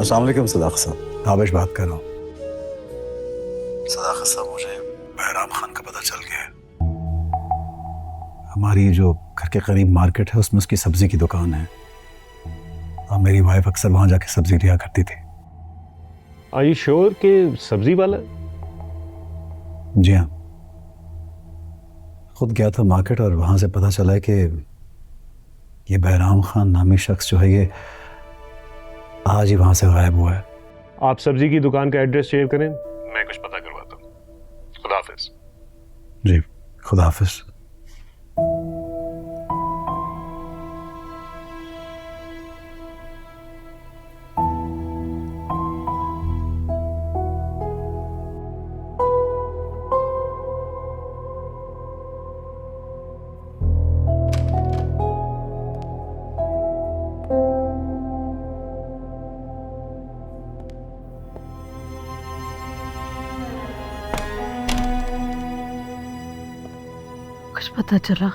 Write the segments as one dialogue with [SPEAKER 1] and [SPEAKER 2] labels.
[SPEAKER 1] अस्सलाम वालेकुम सदाकत साहब।
[SPEAKER 2] ताबिश बात कर रहा हूँ। सदाकत साहब, मुझे बहराम खान का पता चल गया है। हमारी जो घर के करीब मार्केट है उसमें उसकी सब्जी की दुकान है और मेरी वाइफ अक्सर वहां जाके सब्जी लिया करती थी।
[SPEAKER 3] आर यू श्योर कि सब्जी वाला?
[SPEAKER 2] जी हाँ, खुद गया था मार्केट और वहां से पता चला है कि ये बहराम खान नामी शख्स जो है ये आज ही वहां से गायब हुआ है।
[SPEAKER 3] आप सब्जी की दुकान का एड्रेस शेयर करें, मैं कुछ पता करवाता हूँ। खुदा हाफिज।
[SPEAKER 2] जी खुदा हाफिज।
[SPEAKER 4] कुछ पता चला?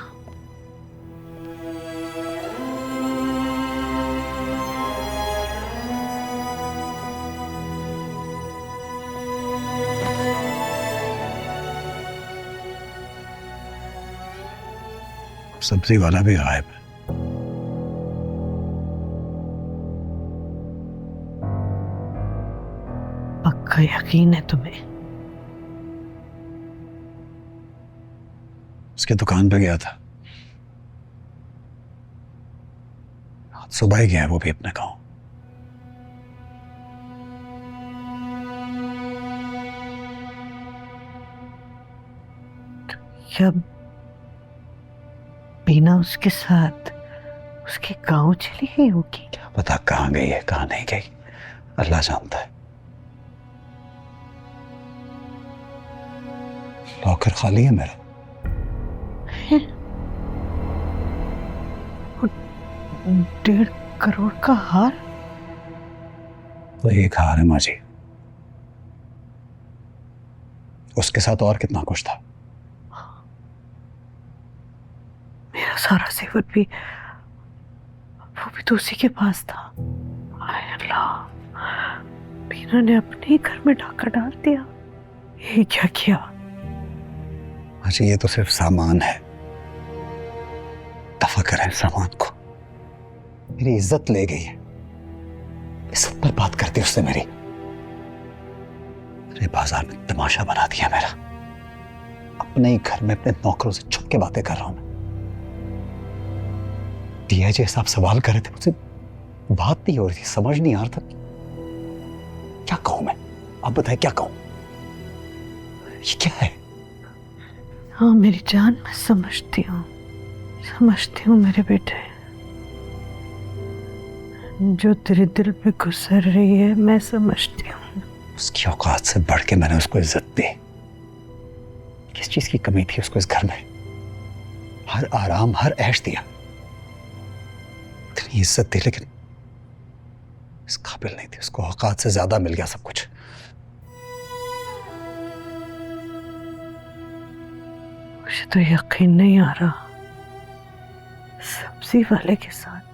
[SPEAKER 2] सब्जी वाला भी गायब है।
[SPEAKER 4] पक्का यकीन है तुम्हें?
[SPEAKER 2] उसके दुकान पे गया था, आज सुबह ही गया है वो भी अपने गांव।
[SPEAKER 4] क्या बीना उसके साथ उसके गांव चली गई होगी?
[SPEAKER 2] क्या पता कहाँ गई है कहाँ नहीं गई, अल्लाह जानता है। लॉकर खाली है मेरा।
[SPEAKER 4] 1.5 करोड़ का हार?
[SPEAKER 2] तो एक हार है माँ जी, उसके साथ और कितना कुछ था।
[SPEAKER 4] मेरा सारा जेवर भी, वो भी तो उसी के पास था। हाय अल्लाह, बीना ने अपने ही घर में डाका डाल दिया। ये क्या किया?
[SPEAKER 2] माँ जी ये तो सिर्फ सामान है, दफा करें सामान को। मेरी इज्जत ले गई है, इज्जत पर बात करती उससे मेरी। मेरे बाजार में तमाशा बना दिया मेरा। अपने ही घर में अपने नौकरों से छुप के बातें कर रहा हूं मैं। डीआईजी साहब सवाल कर रहे थे मुझसे, बात नहीं हो रही थी, समझ नहीं आ रहा था क्या कहूं मैं। आप बताएं क्या कहूं, ये क्या है?
[SPEAKER 4] हाँ मेरी जान, मैं समझती हूँ मेरे बेटे। जो तेरे दिल पे गुजर रही है मैं समझती हूँ।
[SPEAKER 2] उसकी औकात से बढ़ के मैंने उसको इज्जत दी। किस चीज की कमी थी उसको इस घर में? हर आराम हर ऐश दिया, इतनी इज्जत दी, लेकिन इस काबिल नहीं थी। उसको औकात से ज्यादा मिल गया सब कुछ।
[SPEAKER 4] मुझे तो यकीन नहीं आ रहा, सब्जी वाले के साथ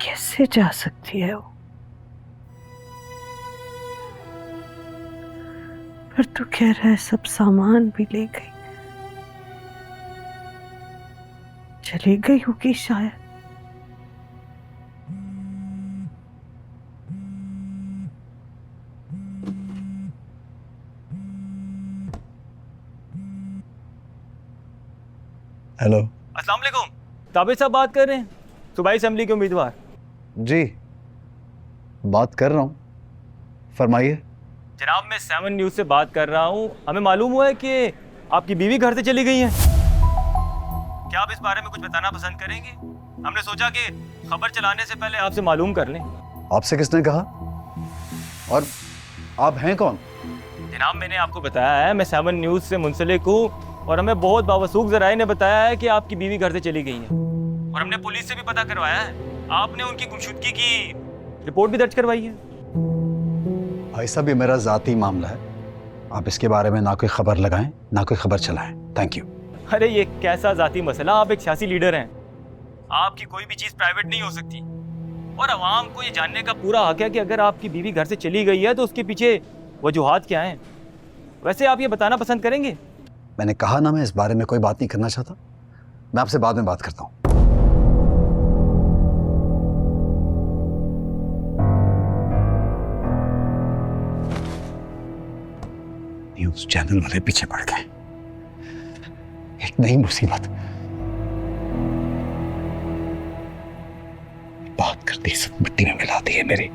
[SPEAKER 4] कैसे जा सकती है वो? पर तू कह रहा है सब सामान भी ले गई, चली गई होगी शायद।
[SPEAKER 2] हेलो।
[SPEAKER 5] अस्सलाम वालेकुम, ताबिश साहब बात कर रहे हैं, सूबाई असेंबली के उम्मीदवार।
[SPEAKER 2] जी बात कर रहा हूँ, फरमाइए।
[SPEAKER 5] जनाब मैं 7 न्यूज़ से बात कर रहा हूँ। हमें मालूम हुआ है कि आपकी बीवी घर से चली गई है। क्या आप इस बारे में कुछ बताना पसंद करेंगे? हमने सोचा कि खबर चलाने से पहले आपसे मालूम कर लें।
[SPEAKER 2] आपसे किसने कहा और आप हैं कौन?
[SPEAKER 5] जनाब मैंने आपको बताया है, मैं 7 न्यूज़ से मुंसलिक हूँ और हमें बहुत बावसूख जराए ने बताया है कि आपकी बीवी घर से चली गई है और हमने पुलिस से भी पता करवाया है। आपने उनकी गुमशुदगी की रिपोर्ट भी दर्ज करवाई है।
[SPEAKER 2] भाई साहब ये मेरा जाती मामला है, आप इसके बारे में ना कोई खबर लगाएं ना कोई खबर चलाएं। Thank you.
[SPEAKER 5] अरे ये कैसा जाती मसला, आप एक सियासी लीडर हैं, आपकी कोई भी चीज़ प्राइवेट नहीं हो सकती और आवाम को ये जानने का पूरा हक है कि अगर आपकी बीवी घर से चली गई है तो उसके पीछे वजूहात क्या हैं। वैसे आप ये बताना पसंद करेंगे?
[SPEAKER 2] मैंने कहा ना, मैं इस बारे में कोई बात नहीं करना चाहता। मैं आपसे बाद में बात करता हूं। न्यूज़ चैनल वाले पीछे पड़ गए। एक नई मुसीबत बात करती सब मिट्टी में मिला दी है मेरी।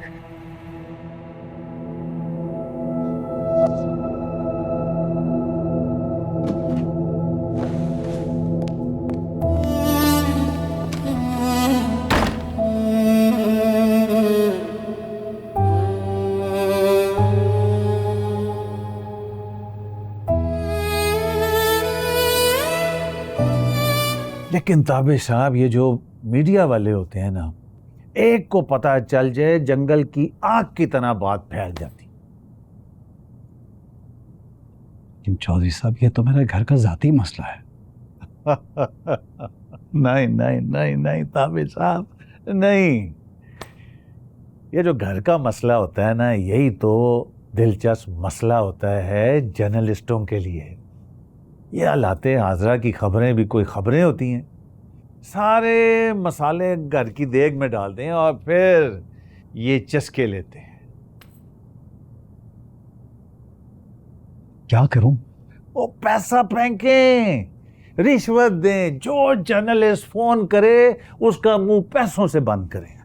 [SPEAKER 1] लेकिन ताबे साहब, ये जो मीडिया वाले होते हैं ना, एक को पता चल जाए जंगल की आग की तरह बात फैल जाती।
[SPEAKER 2] लेकिन चौधरी साहब, ये तो मेरे घर का जाती मसला है।
[SPEAKER 1] नहीं नहीं नहीं नहीं ताबे साहब, नहीं। ये जो घर का मसला होता है ना, यही तो दिलचस्प मसला होता है जर्नलिस्टों के लिए। ये हालाते हाजरा की खबरें भी कोई खबरें होती हैं? सारे मसाले घर की देग में डाल दें और फिर ये चस्के लेते हैं।
[SPEAKER 2] क्या करूं?
[SPEAKER 1] वो पैसा फेंकें, रिश्वत दें, जो जर्नलिस्ट फोन करे उसका मुंह पैसों से बंद करें।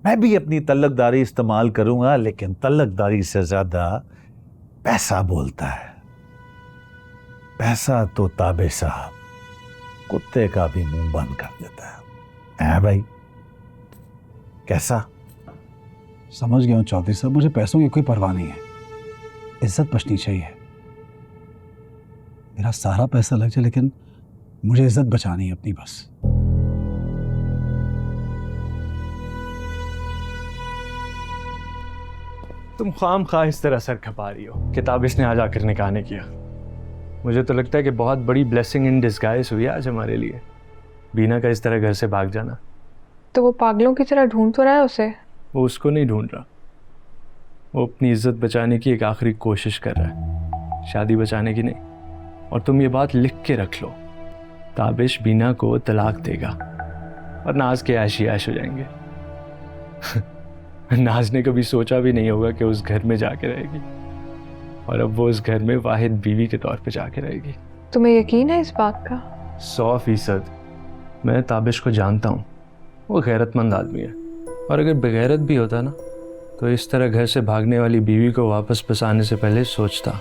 [SPEAKER 1] मैं भी अपनी तल्लकदारी इस्तेमाल करूंगा, लेकिन तल्लकदारी से ज्यादा पैसा बोलता है। पैसा तो ताबे साहब कुत्ते का भी मुंह बंद कर देता है भाई। कैसा?
[SPEAKER 2] समझ गया हूं चौधरी साहब, मुझे पैसों की कोई परवाह नहीं है। इज्जत बचनी चाहिए। मेरा सारा पैसा लग जाए, लेकिन मुझे इज्जत बचानी है अपनी बस।
[SPEAKER 3] तुम खाम खा इस तरह सर खपा रही हो। किताब इसने आज आकर निकाह ने किया। मुझे तो लगता है कि बहुत बड़ी ब्लेसिंग इन डिस्गाइज हुई आज हमारे लिए, बीना का इस तरह घर से भाग जाना।
[SPEAKER 6] तो वो पागलों की तरह ढूंढ तो रहा है उसे?
[SPEAKER 3] वो उसको नहीं ढूंढ रहा, वो अपनी इज्जत बचाने की एक आखिरी कोशिश कर रहा है, शादी बचाने की नहीं। और तुम ये बात लिख के रख लो, ताबिश बीना को तलाक देगा और नाज के ऐश ही ऐश हो जाएंगे। नाज ने कभी सोचा भी नहीं होगा कि उस घर में जाके रहेगी, और अब वो उस घर में वाहिद बीवी के तौर पे जाके रहेगी।
[SPEAKER 6] तुम्हें यकीन है इस बात का?
[SPEAKER 3] 100%। मैं ताबिश को जानता हूँ, वो गैरतमंद आदमी है, और अगर बेगैरत भी होता ना तो इस तरह घर से भागने वाली बीवी को वापस बसाने से पहले सोचता।